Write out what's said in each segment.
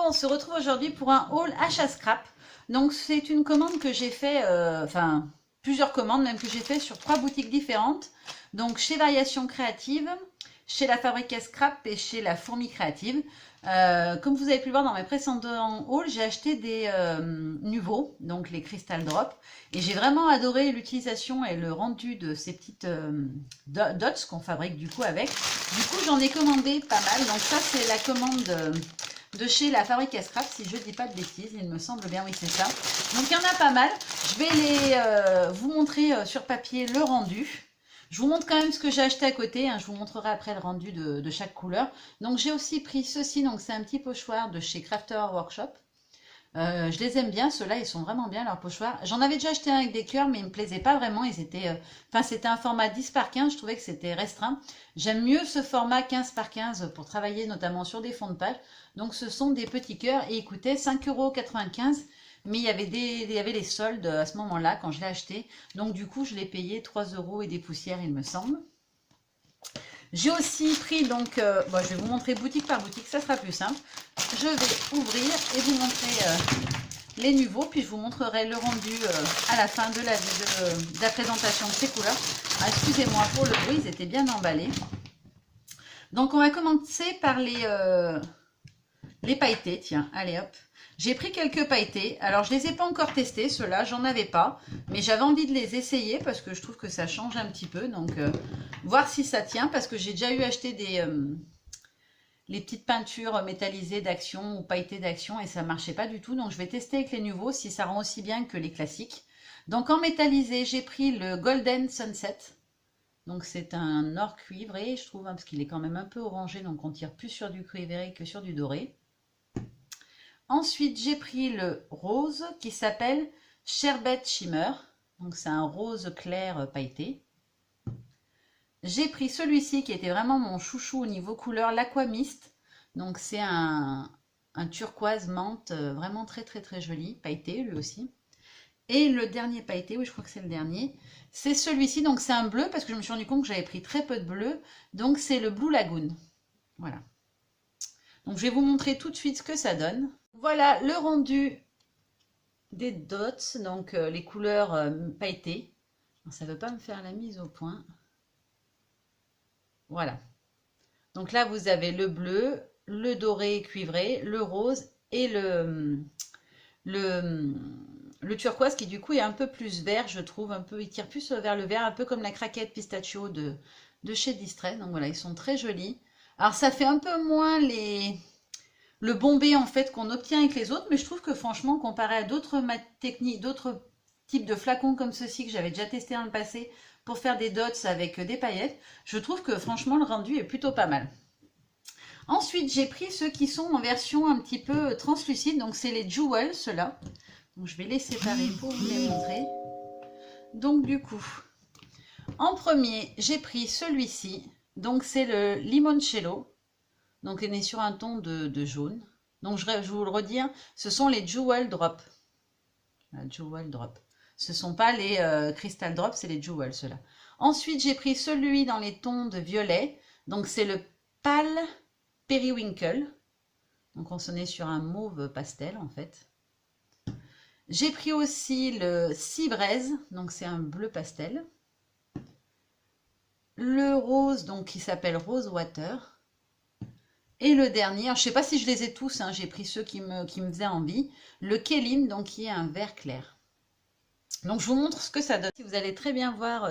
on se retrouve aujourd'hui pour un haul achat scrap. Donc c'est une commande que j'ai fait, enfin plusieurs commandes même que j'ai fait sur 3 boutiques différentes. Donc chez Variations Créatives, chez La Fabrique à Scrap et chez La Fourmi Créative. Comme vous avez pu le voir dans mes précédents hauls, j'ai acheté des Nuvo, donc les Crystal Drop. Et j'ai vraiment adoré l'utilisation et le rendu de ces petites dots qu'on fabrique du coup avec. Du coup j'en ai commandé pas mal. Donc ça c'est la commande de chez La Fabrique à Scrap, si je ne dis pas de bêtises, il me semble bien, oui c'est ça. Donc il y en a pas mal. Je vais les vous montrer sur papier le rendu. Je vous montre quand même ce que j'ai acheté à côté, hein. Je vous montrerai après le rendu de chaque couleur. Donc j'ai aussi pris ceci, donc c'est un petit pochoir de chez Crafter Workshop. Je les aime bien, ceux-là ils sont vraiment bien leurs pochoirs. J'en avais déjà acheté un avec des cœurs mais ils me plaisaient pas vraiment, ils étaient, enfin c'était un format 10 par 15, je trouvais que c'était restreint. J'aime mieux ce format 15 par 15 pour travailler notamment sur des fonds de page. Donc ce sont des petits cœurs et ils coûtaient 5,95 €. Mais il y avait les soldes à ce moment-là quand je l'ai acheté. Donc du coup je l'ai payé 3 € et des poussières il me semble. J'ai aussi pris donc, bon, je vais vous montrer boutique par boutique, ça sera plus simple. Je vais ouvrir et vous montrer les Nuvo, puis je vous montrerai le rendu à la fin de la présentation de ces couleurs. Ah, excusez-moi pour le bruit, ils étaient bien emballés. Donc on va commencer par les pailletés, tiens, allez hop. J'ai pris quelques pailletés, alors je ne les ai pas encore testés, ceux-là, j'en avais pas, mais j'avais envie de les essayer parce que je trouve que ça change un petit peu, donc voir si ça tient, parce que j'ai déjà eu acheté les petites peintures métallisées d'Action ou pailletées d'Action et ça ne marchait pas du tout, donc je vais tester avec les nouveaux si ça rend aussi bien que les classiques. Donc en métallisé, j'ai pris le Golden Sunset, donc c'est un or cuivré, je trouve, hein, parce qu'il est quand même un peu orangé, donc on tire plus sur du cuivré que sur du doré. Ensuite, j'ai pris le rose qui s'appelle Sherbet Shimmer. Donc, c'est un rose clair pailleté. J'ai pris celui-ci qui était vraiment mon chouchou au niveau couleur, l'Aquamist. Donc, c'est un turquoise menthe vraiment très très très joli, pailleté lui aussi. Et le dernier pailleté, oui je crois que c'est le dernier, c'est celui-ci. Donc, c'est un bleu parce que je me suis rendu compte que j'avais pris très peu de bleu. Donc, c'est le Blue Lagoon. Voilà. Donc, je vais vous montrer tout de suite ce que ça donne. Voilà le rendu des dots, donc les couleurs pailletées. Alors, ça ne veut pas me faire la mise au point. Voilà. Donc là, vous avez le bleu, le doré cuivré, le rose et le turquoise qui du coup est un peu plus vert, je trouve. Un peu, il tire plus vers le vert, un peu comme la craquette pistachio de chez Distress. Donc voilà, ils sont très jolis. Alors ça fait un peu moins le bombé en fait qu'on obtient avec les autres, mais je trouve que franchement comparé à d'autres techniques, d'autres types de flacons comme ceci que j'avais déjà testé dans le passé pour faire des dots avec des paillettes, je trouve que franchement le rendu est plutôt pas mal. Ensuite j'ai pris ceux qui sont en version un petit peu translucide, donc c'est les Jewel ceux-là. Donc je vais les séparer pour vous les montrer. Donc du coup, en premier j'ai pris celui-ci, donc c'est le Limoncello. Donc, on est sur un ton de jaune. Donc, je vous le redis, hein, ce sont les Jewel Drop. Jewel Drop. Ce ne sont pas les Crystal Drop, c'est les Jewel, ceux-là. Ensuite, j'ai pris celui dans les tons de violet. Donc, c'est le Pale Periwinkle. Donc, on s'en est sur un mauve pastel, en fait. J'ai pris aussi le Sea Breeze. Donc, c'est un bleu pastel. Le rose, donc, qui s'appelle Rose Water. Et le dernier, je ne sais pas si je les ai tous, hein, j'ai pris ceux qui me faisaient envie. Le Kéline, donc qui est un vert clair. Donc je vous montre ce que ça donne. Vous allez très bien voir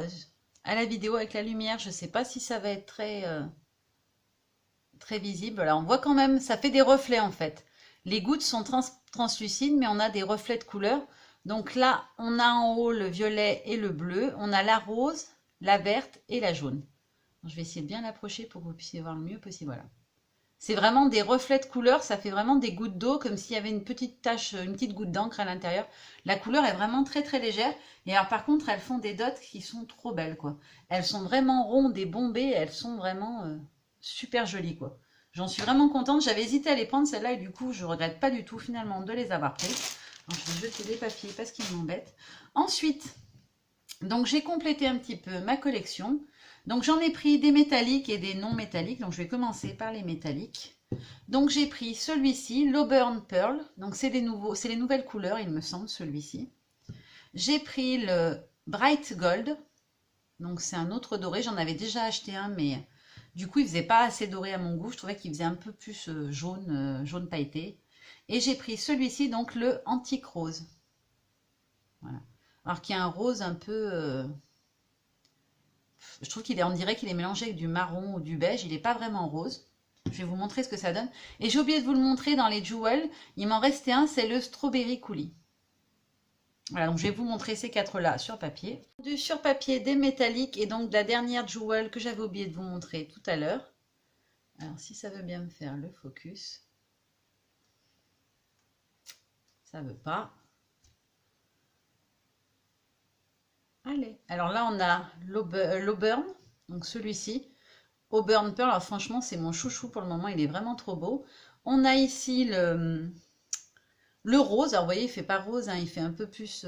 à la vidéo avec la lumière. Je ne sais pas si ça va être très visible. Là, on voit quand même, ça fait des reflets en fait. Les gouttes sont translucides, mais on a des reflets de couleur. Donc là, on a en haut le violet et le bleu. On a la rose, la verte et la jaune. Je vais essayer de bien l'approcher pour que vous puissiez voir le mieux possible. Voilà. C'est vraiment des reflets de couleur, ça fait vraiment des gouttes d'eau, comme s'il y avait une petite tache, une petite goutte d'encre à l'intérieur. La couleur est vraiment très très légère. Et alors par contre, elles font des dots qui sont trop belles, quoi. Elles sont vraiment rondes et bombées, elles sont vraiment super jolies, quoi. J'en suis vraiment contente. J'avais hésité à les prendre, celles-là, et du coup, je regrette pas du tout finalement de les avoir prises. Alors, je vais jeter les papiers parce qu'ils m'embêtent. Ensuite, donc j'ai complété un petit peu ma collection. Donc j'en ai pris des métalliques et des non métalliques. Donc je vais commencer par les métalliques. Donc j'ai pris celui-ci, l'Auburn Pearl. Donc c'est les nouvelles couleurs, il me semble, celui-ci. J'ai pris le Bright Gold. Donc c'est un autre doré. J'en avais déjà acheté un, mais du coup il faisait pas assez doré à mon goût. Je trouvais qu'il faisait un peu plus jaune, jaune pailleté. Et j'ai pris celui-ci, donc le Antique Rose. Voilà. Alors qu'il y a un rose un peu... je trouve on dirait qu'il est mélangé avec du marron ou du beige. Il n'est pas vraiment rose. Je vais vous montrer ce que ça donne. Et j'ai oublié de vous le montrer dans les Jewel. Il m'en restait un, c'est le Strawberry Coulis. Voilà, donc je vais vous montrer ces quatre-là sur papier. Sur papier, des métalliques et donc de la dernière Jewel que j'avais oublié de vous montrer tout à l'heure. Alors si ça veut bien me faire le focus. Ça veut pas. Allez. Alors là, on a l'Auburn, donc celui-ci. Auburn Pearl, alors franchement, c'est mon chouchou pour le moment. Il est vraiment trop beau. On a ici le rose. Alors vous voyez, il fait pas rose, hein, il fait un peu plus...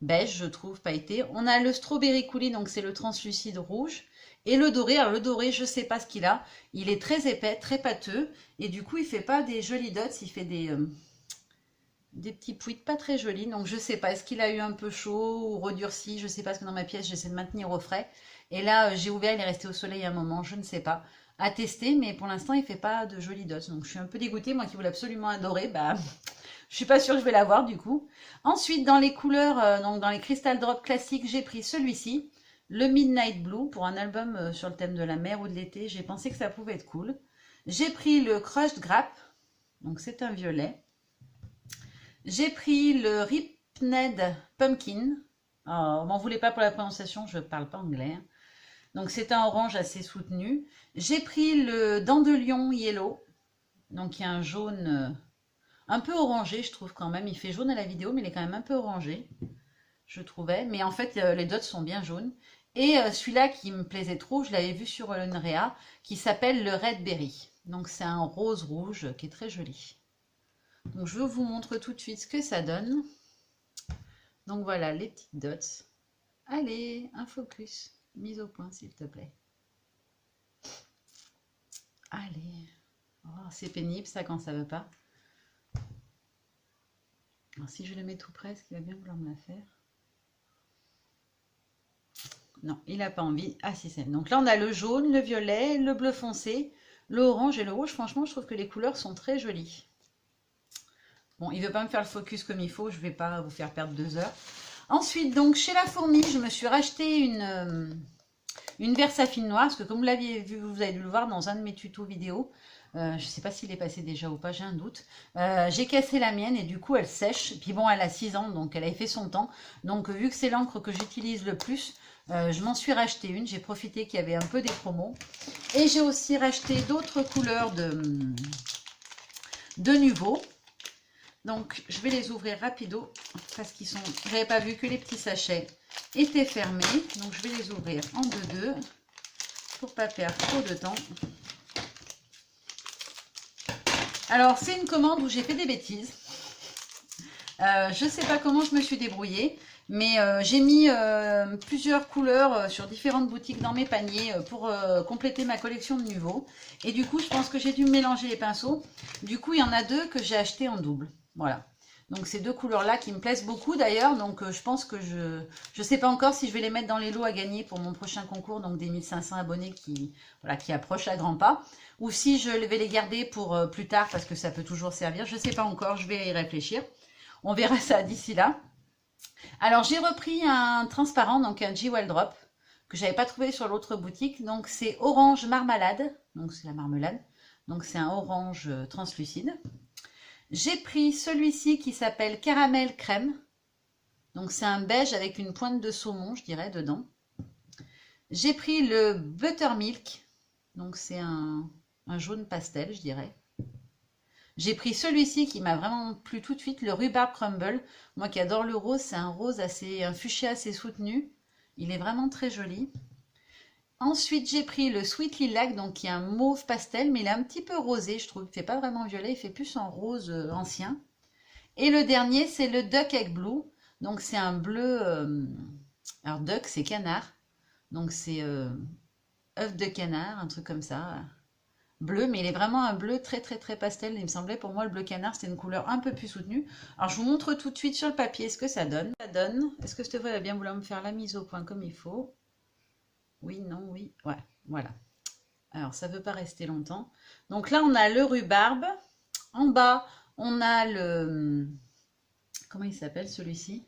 beige, je trouve, pailleté. On a le Strawberry Coulis, donc c'est le translucide rouge. Et le doré, alors le doré, je sais pas ce qu'il a. Il est très épais, très pâteux. Et du coup, il fait pas des jolis dots, il fait des petits pouites pas très jolis. Donc je sais pas, est-ce qu'il a eu un peu chaud ou redurci? Je sais pas, parce que dans ma pièce, j'essaie de maintenir au frais. Et là, j'ai ouvert, il est resté au soleil un moment, je ne sais pas. À tester, mais pour l'instant, il fait pas de jolis dots. Donc je suis un peu dégoûtée, moi qui voulais absolument adorer, bah... Je suis pas sûre que je vais l'avoir du coup. Ensuite, dans les couleurs, donc dans les Crystal Drop classiques, j'ai pris celui-ci, le Midnight Blue, pour un album sur le thème de la mer ou de l'été. J'ai pensé que ça pouvait être cool. J'ai pris le Crushed Grape, donc c'est un violet. J'ai pris le Ripened Pumpkin. Oh, m'en voulez pas pour la prononciation, je ne parle pas anglais. Donc c'est un orange assez soutenu. J'ai pris le Dandelion Yellow, donc il y a un jaune... un peu orangé, je trouve quand même. Il fait jaune à la vidéo, mais il est quand même un peu orangé, je trouvais. Mais en fait, les dots sont bien jaunes. Et celui-là qui me plaisait trop, je l'avais vu sur l'Unrea, qui s'appelle le Red Berry. Donc c'est un rose rouge qui est très joli. Donc je vous montre tout de suite ce que ça donne. Donc voilà les petites dots. Allez, un focus. Mise au point s'il te plaît. Allez. Oh, c'est pénible ça quand ça veut pas. Alors, si je le mets tout près, est-ce qu'il va bien vouloir me la faire? Non, il n'a pas envie. Ah si, c'est. Donc là, on a le jaune, le violet, le bleu foncé, le orange et le rouge. Franchement, je trouve que les couleurs sont très jolies. Bon, il ne veut pas me faire le focus comme il faut. Je ne vais pas vous faire perdre 2 heures. Ensuite, donc, chez La Fourmi, je me suis racheté une Versafine noire. Parce que comme vous l'aviez vu, vous avez dû le voir dans un de mes tutos vidéo. Je ne sais pas s'il est passé déjà ou pas, j'ai un doute. J'ai cassé la mienne et du coup elle sèche. Puis bon, elle a 6 ans, donc elle a fait son temps. Donc vu que c'est l'encre que j'utilise le plus, je m'en suis racheté une. J'ai profité qu'il y avait un peu des promos. Et j'ai aussi racheté d'autres couleurs de Nuvo. Donc je vais les ouvrir rapido parce qu'ils sont... J'avais pas vu que les petits sachets étaient fermés. Donc je vais les ouvrir en deux pour pas perdre trop de temps. Alors, c'est une commande où j'ai fait des bêtises. Je ne sais pas comment je me suis débrouillée, mais j'ai mis plusieurs couleurs sur différentes boutiques dans mes paniers pour compléter ma collection de Nuvo. Et du coup, je pense que j'ai dû mélanger les pinceaux. Du coup, il y en a 2 que j'ai acheté en double. Voilà. Donc, ces 2 couleurs-là qui me plaisent beaucoup d'ailleurs. Donc, je pense que je sais pas encore si je vais les mettre dans les lots à gagner pour mon prochain concours, donc des 1500 abonnés qui approchent à grands pas. Ou si je vais les garder pour plus tard parce que ça peut toujours servir. Je ne sais pas encore, je vais y réfléchir. On verra ça d'ici là. Alors, j'ai repris un transparent, donc un Jewel Drop, que je n'avais pas trouvé sur l'autre boutique. Donc, c'est orange marmelade. Donc, c'est la marmelade. Donc, c'est un orange translucide. J'ai pris celui-ci qui s'appelle Caramel Crème. Donc, c'est un beige avec une pointe de saumon, je dirais, dedans. J'ai pris le Buttermilk. Donc, c'est un jaune pastel, je dirais. J'ai pris celui-ci qui m'a vraiment plu tout de suite, le Rhubarb Crumble. Moi qui adore le rose, c'est un rose un fuchsia assez soutenu. Il est vraiment très joli. Ensuite, j'ai pris le Sweet Lilac, donc qui est un mauve pastel, mais il est un petit peu rosé, je trouve. Il ne fait pas vraiment violet, il fait plus en rose ancien. Et le dernier, c'est le Duck Egg Blue. Donc c'est un bleu... alors duck, c'est canard. Donc c'est œuf de canard, un truc comme ça. bleu, mais il est vraiment un bleu très très très pastel. Il me semblait pour moi le bleu canard, c'était une couleur un peu plus soutenue. Alors je vous montre tout de suite sur le papier ce que ça donne. Est-ce que Stéphane va bien vouloir me faire la mise au point comme il faut? Oui, non, oui, ouais, voilà. Alors ça ne veut pas rester longtemps. Donc là on a le rhubarbe. En bas on a le... Comment il s'appelle celui-ci?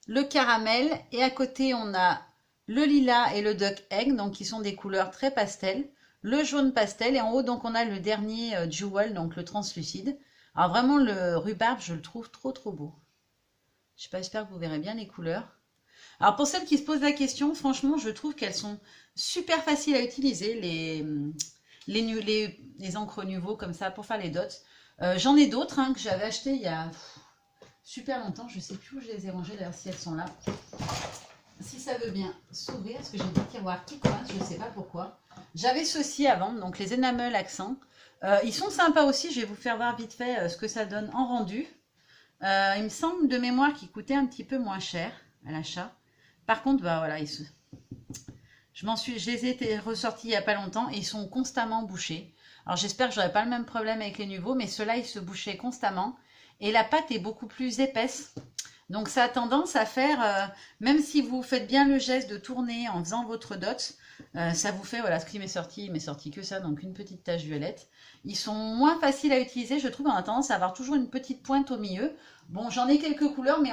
Le caramel. Et à côté on a le lilas et le duck egg, donc qui sont des couleurs très pastel. Le jaune pastel, et en haut donc on a le dernier jewel, donc le translucide. Alors vraiment le rhubarbe je le trouve trop trop beau. Je sais pas, j'espère que vous verrez bien les couleurs. Alors pour celles qui se posent la question, franchement je trouve qu'elles sont super faciles à utiliser, les encres Nuvo comme ça pour faire les dots. J'en ai d'autres que j'avais achetées il y a super longtemps, je sais plus où je les ai rangées d'ailleurs si elles sont là. Si ça veut bien s'ouvrir, parce que j'ai des tiroirs qui coincent, je ne sais pas pourquoi. J'avais ceux-ci avant, donc les Enamel Accent. Ils sont sympas aussi, je vais vous faire voir vite fait ce que ça donne en rendu. Il me semble de mémoire qu'ils coûtaient un petit peu moins cher à l'achat. Par contre, bah voilà, je les ai ressortis il n'y a pas longtemps et ils sont constamment bouchés. Alors j'espère que je n'aurai pas le même problème avec les nouveaux, mais ceux-là, ils se bouchaient constamment. Et la pâte est beaucoup plus épaisse. Donc ça a tendance à faire, même si vous faites bien le geste de tourner en faisant votre dot, ça vous fait, voilà, ce qui m'est sorti, il m'est sorti que ça, donc une petite tache violette. Ils sont moins faciles à utiliser, je trouve, on a tendance à avoir toujours une petite pointe au milieu. Bon, j'en ai quelques couleurs, mais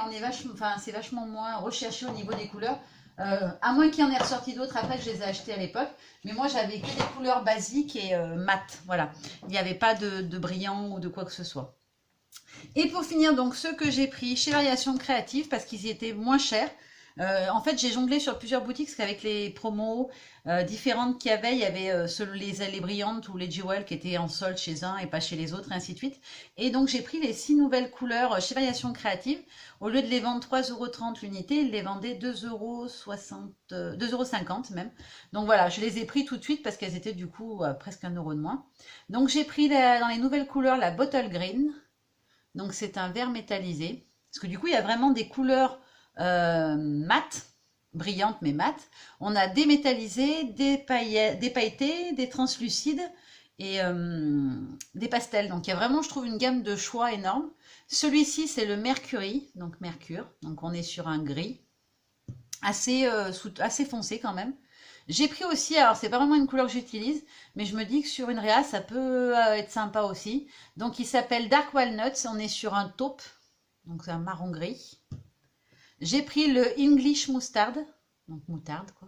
c'est vachement moins recherché au niveau des couleurs. À moins qu'il y en ait ressorti d'autres après que je les ai achetées à l'époque. Mais moi, j'avais que des couleurs basiques et mat, voilà. Il n'y avait pas de brillant ou de quoi que ce soit. Et pour finir, donc ceux que j'ai pris chez Variations Créatives parce qu'ils étaient moins chers. En fait, j'ai jonglé sur plusieurs boutiques parce qu'avec les promos différentes qu'il y avait, il y avait les brillantes ou les jewels qui étaient en solde chez un et pas chez les autres, et ainsi de suite. Et donc, j'ai pris les 6 nouvelles couleurs chez Variations Créatives. Au lieu de les vendre 3,30 € l'unité, ils les vendaient 2,50 € même. Donc voilà, je les ai pris tout de suite parce qu'elles étaient du coup presque 1 € de moins. Donc, j'ai pris dans les nouvelles couleurs la Bottle Green. Donc, c'est un vert métallisé. Parce que du coup, il y a vraiment des couleurs mat, brillantes mais mat. On a des métallisés, des pailletés, des translucides et des pastels. Donc il y a vraiment, je trouve, une gamme de choix énorme. Celui-ci, c'est le Mercury, donc Mercure. Donc on est sur un gris assez foncé quand même. J'ai pris aussi, alors c'est pas vraiment une couleur que j'utilise, mais je me dis que sur une réa, ça peut être sympa aussi. Donc il s'appelle Dark Walnuts, on est sur un taupe, donc c'est un marron gris. J'ai pris le English Mustard, donc moutarde quoi.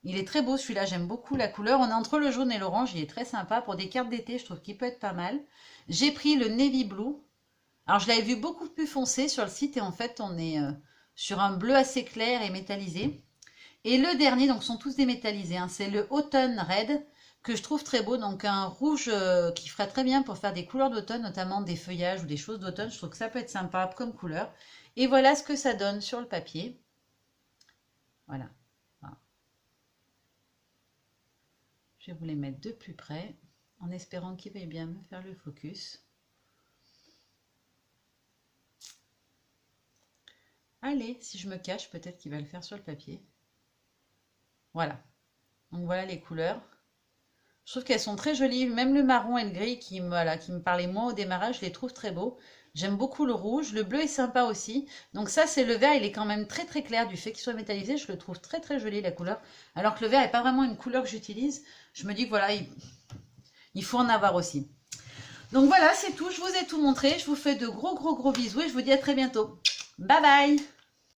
Il est très beau celui-là, j'aime beaucoup la couleur. On est entre le jaune et l'orange, il est très sympa. Pour des cartes d'été, je trouve qu'il peut être pas mal. J'ai pris le Navy Blue. Alors je l'avais vu beaucoup plus foncé sur le site et en fait on est sur un bleu assez clair et métallisé. Et le dernier, donc sont tous démétallisés, c'est le Autumn Red que je trouve très beau. Donc un rouge qui ferait très bien pour faire des couleurs d'automne, notamment des feuillages ou des choses d'automne. Je trouve que ça peut être sympa comme couleur. Et voilà ce que ça donne sur le papier. Voilà. Je vais vous les mettre de plus près, en espérant qu'il va bien me faire le focus. Allez, si je me cache, peut-être qu'il va le faire sur le papier. Voilà. Donc voilà les couleurs. Je trouve qu'elles sont très jolies. Même le marron et le gris qui me parlaient moins au démarrage, je les trouve très beaux. J'aime beaucoup le rouge. Le bleu est sympa aussi. Donc ça, c'est le vert. Il est quand même très très clair du fait qu'il soit métallisé. Je le trouve très très joli la couleur. Alors que le vert n'est pas vraiment une couleur que j'utilise. Je me dis que voilà, il faut en avoir aussi. Donc voilà, c'est tout. Je vous ai tout montré. Je vous fais de gros bisous et je vous dis à très bientôt. Bye bye!